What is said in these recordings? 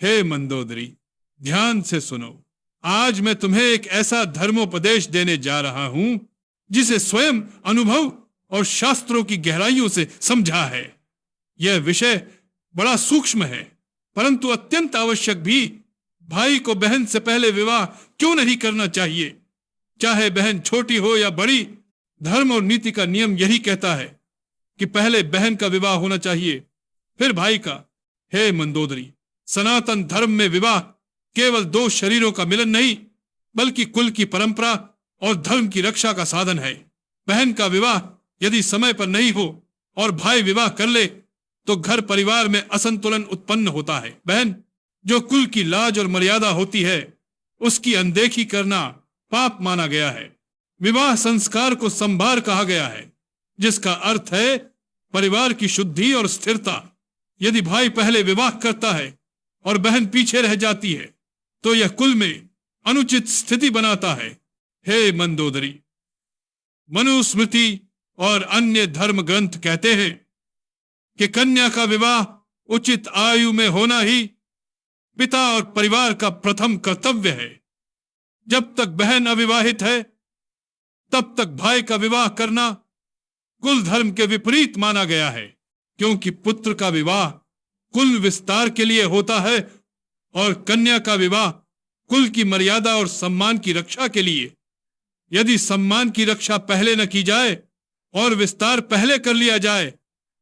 हे मंदोदरी, ध्यान से सुनो। आज मैं तुम्हें एक ऐसा धर्मोपदेश देने जा रहा हूं जिसे स्वयं अनुभव और शास्त्रों की गहराइयों से समझा है। यह विषय बड़ा सूक्ष्म है, परंतु अत्यंत आवश्यक भी। भाई को बहन से पहले विवाह क्यों नहीं करना चाहिए, चाहे बहन छोटी हो या बड़ी। धर्म और नीति का नियम यही कहता है कि पहले बहन का विवाह होना चाहिए, फिर भाई का। हे मंदोदरी, सनातन धर्म में विवाह केवल दो शरीरों का मिलन नहीं, बल्कि कुल की परंपरा और धर्म की रक्षा का साधन है। बहन का विवाह यदि समय पर नहीं हो और भाई विवाह कर ले तो घर परिवार में असंतुलन उत्पन्न होता है। बहन, जो कुल की लाज और मर्यादा होती है, उसकी अनदेखी करना पाप माना गया है। विवाह संस्कार को संभार कहा गया है, जिसका अर्थ है परिवार की शुद्धि और स्थिरता। यदि भाई पहले विवाह करता है और बहन पीछे रह जाती है तो यह कुल में अनुचित स्थिति बनाता है। हे मंदोदरी, मनुस्मृति और अन्य धर्म ग्रंथ कहते हैं कि कन्या का विवाह उचित आयु में होना ही पिता और परिवार का प्रथम कर्तव्य है। जब तक बहन अविवाहित है तब तक भाई का विवाह करना कुल धर्म के विपरीत माना गया है, क्योंकि पुत्र का विवाह कुल विस्तार के लिए होता है और कन्या का विवाह कुल की मर्यादा और सम्मान की रक्षा के लिए। यदि सम्मान की रक्षा पहले न की जाए और विस्तार पहले कर लिया जाए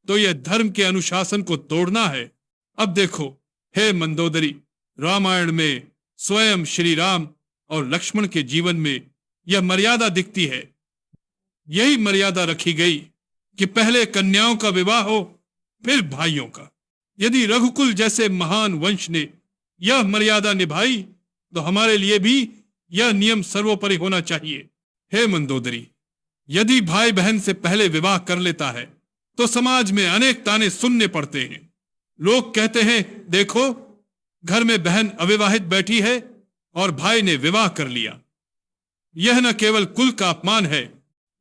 तो यह धर्म के अनुशासन को तोड़ना है। अब देखो हे मंदोदरी, रामायण में स्वयं श्री राम और लक्ष्मण के जीवन में यह मर्यादा दिखती है। यही मर्यादा रखी गई कि पहले कन्याओं का विवाह हो, फिर भाइयों का। यदि रघुकुल जैसे महान वंश ने यह मर्यादा निभाई तो हमारे लिए भी यह नियम सर्वोपरि होना चाहिए। हे मंदोदरी, यदि भाई बहन से पहले विवाह कर लेता है तो समाज में अनेक ताने सुनने पड़ते हैं। लोग कहते हैं, देखो घर में बहन अविवाहित बैठी है और भाई ने विवाह कर लिया। यह न केवल कुल का अपमान है,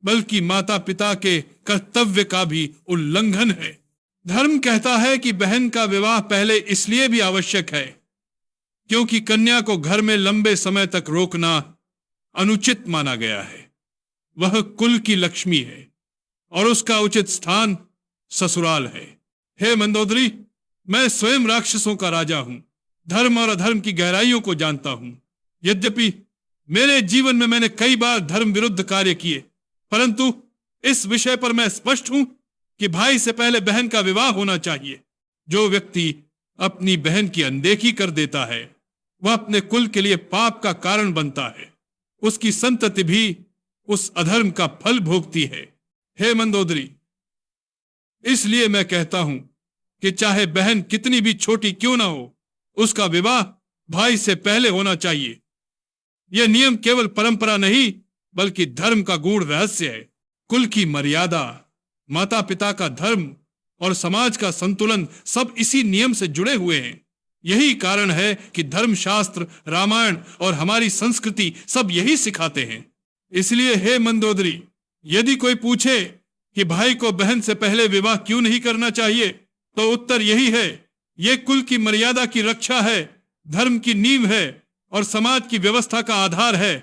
बल्कि माता पिता के कर्तव्य का भी उल्लंघन है। धर्म कहता है कि बहन का विवाह पहले इसलिए भी आवश्यक है क्योंकि कन्या को घर में लंबे समय तक रोकना अनुचित माना गया है। वह कुल की लक्ष्मी है और उसका उचित स्थान ससुराल है। हे मंदोदरी, मैं स्वयं राक्षसों का राजा हूं, धर्म और अधर्म की गहराइयों को जानता हूं। यद्यपि मेरे जीवन में मैंने कई बार धर्म विरुद्ध कार्य किए, परंतु इस विषय पर मैं स्पष्ट हूं कि भाई से पहले बहन का विवाह होना चाहिए। जो व्यक्ति अपनी बहन की अनदेखी कर देता है वह अपने कुल के लिए पाप का कारण बनता है। उसकी संतति भी उस अधर्म का फल भोगती है। हे मंदोदरी, इसलिए मैं कहता हूं कि चाहे बहन कितनी भी छोटी क्यों ना हो, उसका विवाह भाई से पहले होना चाहिए। यह नियम केवल परंपरा नहीं, बल्कि धर्म का गूढ़ रहस्य है। कुल की मर्यादा, माता पिता का धर्म और समाज का संतुलन सब इसी नियम से जुड़े हुए हैं। यही कारण है कि धर्मशास्त्र, रामायण और हमारी संस्कृति सब यही सिखाते हैं। इसलिए हे मंदोदरी, यदि कोई पूछे कि भाई को बहन से पहले विवाह क्यों नहीं करना चाहिए, तो उत्तर यही है, यह कुल की मर्यादा की रक्षा है, धर्म की नींव है और समाज की व्यवस्था का आधार है।